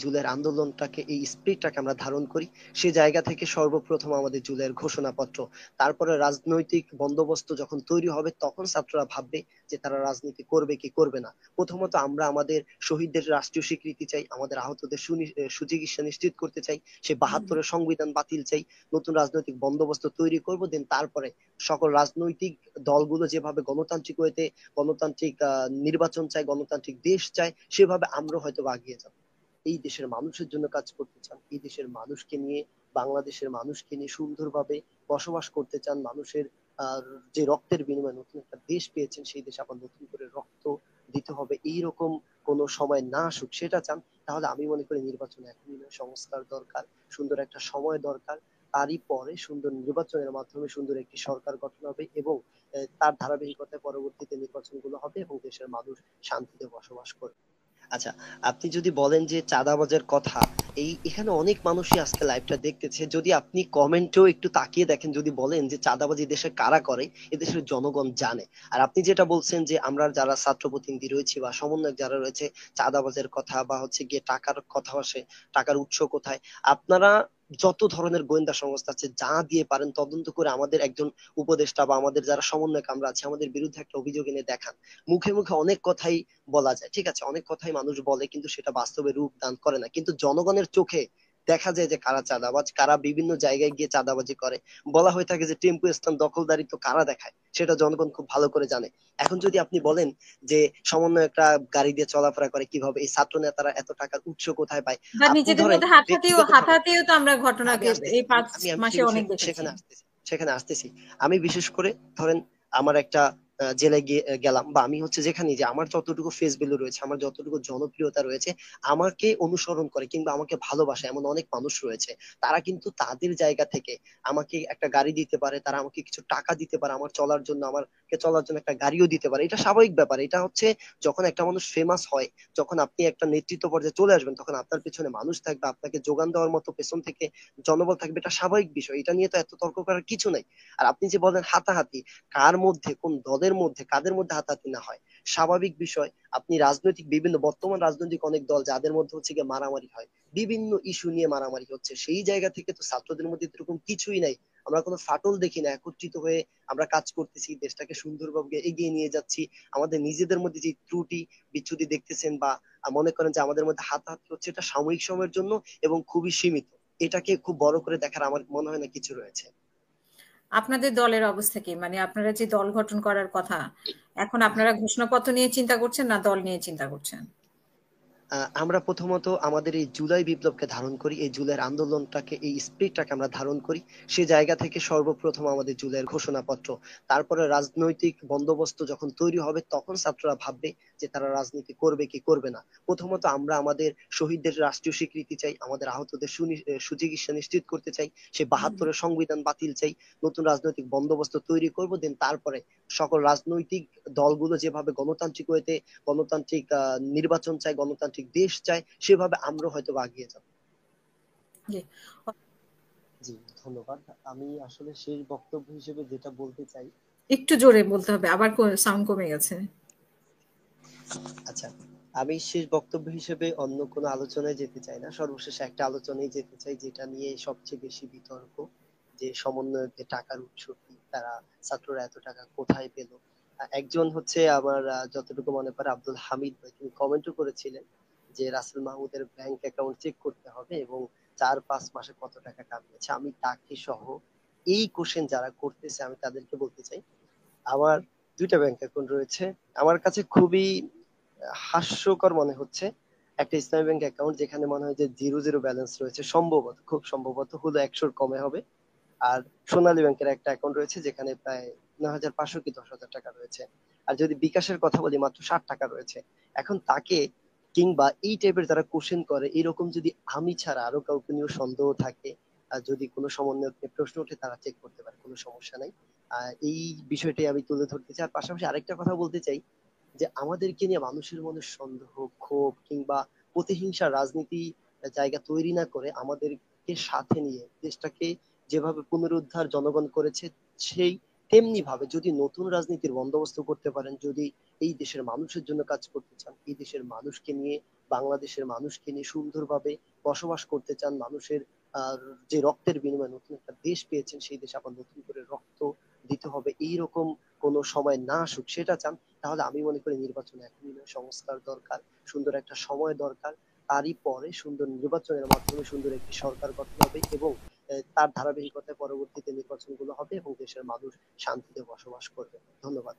জুলাইয়ের আন্দোলনটাকে, এই স্পিরিটটাকে আমরা ধারণ করি, সে জায়গা থেকে সর্বপ্রথম আমাদের জুলাইয়ের ঘোষণাপত্র, তারপরে রাজনৈতিক বন্দোবস্ত যখন তৈরি হবে তখন ছাত্ররা ভাববে যে তারা রাজনীতি করবে কি করবে না। প্রথমত আমরা আমাদের শহীদদের রাষ্ট্রীয় স্বীকৃতি চাই, আমাদের আহতদের সুচিকিৎসা নিশ্চিত করতে চাই, সে হুম। ৭২-এর সংবিধান বাতিল চাই, নতুন রাজনৈতিক বন্দোবস্ত তৈরি করব, দেন তারপরে সকল রাজনৈতিক দলগুলো যেভাবে গণতান্ত্রিক ওয়েতে গণতান্ত্রিক নির্বাচন চায়, গণতান্ত্রিক দেশ চায়, সেভাবে আমরা হয়তো আগিয়ে যাব। এই দেশের মানুষের জন্য কাজ করতে চান, এই দেশের মানুষকে নিয়ে, বাংলাদেশের মানুষকে নিয়ে সুন্দরভাবে বসবাস করতে চান, মানুষের আর যে রক্তের বিনিময়ে নতুন একটা দেশ পেয়েছেন, সেই দেশে আবার নতুন করে রক্ত দিতে হবে, এইরকম কোন সময় না আসুক সেটা চান, তাহলে আমি মনে করি নির্বাচন এখনই নয়, সংস্কার দরকার, সুন্দর একটা সময় দরকার, তারই পরে সুন্দর নির্বাচনের মাধ্যমে সুন্দর একটি সরকার গঠন হবে এবং তার ধারাবাহিকতায় পরবর্তীতে নির্বাচনগুলো হবে এবং দেশের মানুষ শান্তিতে বসবাস করবে। আচ্ছা, আপনি যদি বলেন যে চাঁদাবাজের কথা, এই এখানে অনেক মানুষই আজকে লাইভটা দেখতেছে, যদি আপনি কমেন্টেও একটু তাকিয়ে দেখেন, যদি বলেন যে চাঁদাবাজি দেশে কারা করে, এদেশের জনগণ জানে। আর আপনি যেটা বলছেন যে আমরা যারা ছাত্র প্রতিনিধি রয়েছে বা সমন্বয়ক যারা রয়েছে, চাঁদাবাজের কথা বা হচ্ছে গিয়ে টাকার কথা আসে, টাকার উৎস কোথায়, আপনারা যত ধরনের গোয়েন্দা সংস্থা আছে যা দিয়ে পারেন তদন্ত করে আমাদের একজন উপদেষ্টা বা আমাদের যারা সমন্বয়ক আমরা আছি, আমাদের বিরুদ্ধে একটা অভিযোগ এনে দেখান। মুখে মুখে অনেক কথাই বলা যায়, ঠিক আছে, অনেক কথাই মানুষ বলে, কিন্তু সেটা বাস্তবে রূপ দান করে না, কিন্তু জনগণের চোখে দেখা যায় যে কারা চাঁদাবাজ, কারা বিভিন্ন জায়গায় গিয়ে চাঁদাবাজি করে। বলা হয়ে থাকে যে টেম্পু স্ট্যান্ড দখলদারিত্ব কারা দেখায়, সেটা জনগণ খুব ভালো করে জানে। এখন যদি আপনি বলেন যে সমন্বয়করা গাড়ি দিয়ে চলাফেরা করে কিভাবে, এই ছাত্র নেতারা এত টাকার উৎস কোথায় পায়, বা আপনি নিজেদের ধরেন মধ্যে হাতাহাতিও ব্যক্তিগত ভাবে, হাতাহাতিও তো আমরা আমি ঘটনাকে আসতেছি, এই 5 আমি সে মাসে অনেক বিষয়ে দেখেছি। সেখানে আসতেছি। আমি বিশেষ করে ধরেন আমার একটা জেলায় গিয়ে গেলাম, বা আমি হচ্ছে যেখানে যে আমার যতটুকু ফেস ভ্যালু রয়েছে, আমার যতটুকু জনপ্রিয়তা রয়েছে, আমাকে অনুসরণ করে কিংবা আমাকে ভালোবাসে এমন অনেক মানুষ রয়েছে, তারা কিন্তু তাদের জায়গা থেকে আমাকে একটা গাড়ি দিতে পারে, তারা আমাকে কিছু টাকা দিতে পারে আমার চলার জন্য, আমাকে চলার জন্য একটা গাড়িও দিতে পারে। এটা স্বাভাবিক ব্যাপার। এটা হচ্ছে যখন একটা মানুষ ফেমাস হয়, যখন আপনি একটা নেতৃত্ব পর্যায়ে চলে আসবেন, তখন আপনার পেছনে মানুষ থাকবে, আপনাকে যোগান দেওয়ার মতো পেছন থেকে জনবল থাকবে, এটা স্বাভাবিক বিষয়, এটা নিয়ে তো এত তর্ক করার কিছু নাই। আর আপনি যে বলেন হাতাহাতি, কার মধ্যে, কোন দলের মধ্যে, কাদের মধ্যে হাতাহাতি না হয়, স্বাভাবিক বিষয়। আপনি রাজনৈতিক বিভিন্ন বর্তমান রাজনৈতিক অনেক দল যাদের মধ্যে হচ্ছে গিয়ে মারামারি হয়, বিভিন্ন ইস্যু নিয়ে মারামারি হচ্ছে, সেই জায়গা থেকে তো ছাত্রদের মধ্যে এরকম কিছুই নাই, আমরা কোনো ফাটল দেখি না, একত্রিত হয়ে আমরা কাজ করতেছি, দেশটাকে সুন্দরভাবে এগিয়ে নিয়ে যাচ্ছি। আমাদের নিজেদের মধ্যে যে ত্রুটি বিচ্যুতি দেখতেছেন বা মনে করেন যে আমাদের মধ্যে হাতাহাতি হচ্ছে, এটা সাময়িক সময়ের জন্য এবং খুবই সীমিত, এটাকে খুব বড় করে দেখার আমার মনে হয় না কিছু রয়েছে। আপনাদের দলের অবস্থা কি? মানে আপনারা যে দল গঠন করার কথা, এখন আপনারা ঘোষণাপত্র নিয়ে চিন্তা করছেন না দল নিয়ে চিন্তা করছেন? আমরা প্রথমত আমাদের এই জুলাই বিপ্লবকে ধারণ করি, এই জুলাইয়ের আন্দোলনটাকে, এই স্পিরিটটাকে আমরা ধারণ করি, সে জায়গা থেকে সর্বপ্রথম আমাদের জুলাইয়ের ঘোষণাপত্র, তারপরে রাজনৈতিক বন্দোবস্ত যখন তৈরি হবে তখন ছাত্ররা ভাববে যে তারা রাজনীতি করবে কি করবে না। প্রথমত আমরা আমাদের শহীদদের রাষ্ট্রীয় স্বীকৃতি চাই, আমাদের আহতদের সুচিকিৎসা নিশ্চিত করতে চাই, সে হুম। ৭২-এর সংবিধান বাতিল চাই, নতুন রাজনৈতিক বন্দোবস্ত তৈরি করব, দেন তারপরে সকল রাজনৈতিক দলগুলো যেভাবে গণতান্ত্রিক ওয়েতে গণতান্ত্রিক নির্বাচন চায়, গণতান্ত্রিক দেশ চায়, সেভাবে আমরা হয়তো আগিয়ে যাব। জি। জি, ধন্যবাদ। আমি আসলে শেষ বক্তব্য হিসেবে যেটা বলতে চাই, একটু জোরে বলতে হবে। আবার সাউন্ড কমে গেছে। আচ্ছা, আমি শেষ বক্তব্য হিসেবে অন্য কোনো আলোচনায় যেতে চাই না, সর্বশেষ একটা আলোচনায় যেতে চাই যেটা নিয়ে সবচেয়ে বেশি বিতর্ক, যে সমন্বয়কদের টাকার উৎস কি, তারা ছাত্ররা এত টাকা কোথায় পেল। একজন হচ্ছে আমার যতটুকু মনে পড়ে আব্দুল হামিদ ভাই, তিনি কমেন্টও করেছিলেন যে রাসেল মাহমুদের ব্যাংক অ্যাকাউন্ট চেক করতে হবে এবং 4-5 মাসে কত টাকা কামিয়েছে। আমি তাকে সহ এই কোশ্চেন যারা করতেছে আমি তাদেরকে বলতে চাই, আমার 2টা ব্যাংক অ্যাকাউন্ট রয়েছে, আমার কাছে খুবই হাস্যকর মনে হচ্ছে একটা ইসলামী ব্যাংক অ্যাকাউন্ট যেখানে মনে হয় যে 0-0 ব্যালেন্স রয়েছে, সম্ভবত, খুব সম্ভবত হলো 100-র কমে হবে। আর সোনালী ব্যাংকের একটা অ্যাকাউন্ট রয়েছে যেখানে প্রায় 9,500 কি 10,000 টাকা রয়েছে। আর যদি বিকাশের কথা বলি মাত্র 60 টাকা রয়েছে। এখন তাকে কিংবা এই টাইপের যারা কোশ্চেন করে, এরকম যদি আমি ছাড়া আরো কাউকে নিয়ে সন্দেহ থাকে, আর যদি কোনো সমন্বয়ক নিয়ে প্রশ্ন ওঠে, তারা চেক করতে পারে, কোনো সমস্যা নাই। এই বিষয়টি আমি তুলে ধরতে চাই। আর পাশাপাশি আরেকটা কথা বলতে চাই যে আমাদেরকে নিয়ে মানুষের মনে সন্দেহ, ক্ষোভ কিংবা প্রতিহিংসা রাজনীতি জায়গা তৈরি না করে, আমাদেরকে সাথে নিয়ে দেশটাকে যেভাবে পুনরুদ্ধার জনগণ করেছে, সেই তেমনি ভাবে যদি নতুন রাজনীতির বন্দোবস্ত করতে পারেন, যদি এই দেশের মানুষের জন্য কাজ করতে চান, এই দেশের মানুষকে নিয়ে বাংলাদেশের মানুষকে নিয়ে সুন্দরভাবে বসবাস করতে চান, মানুষের যে রক্তের বিনিময়ে নতুন একটা দেশ পেয়েছেন, সেই দেশে আবার নতুন করে রক্ত দিতে হবে, এইরকম কোনো সময় না আসুক সেটা চান, তাহলে আমি মনে করি নির্বাচন এখনই নয়, সংস্কার দরকার, সুন্দর একটা সময় দরকার। তারই পরে সুন্দর নির্বাচনের মাধ্যমে সুন্দর একটি সরকার গঠন হবে এবং তার ধারাবাহিকতায় পরবর্তীতে নির্বাচনগুলো হবে এবং দেশের মানুষ শান্তিতে বসবাস করবে। ধন্যবাদ।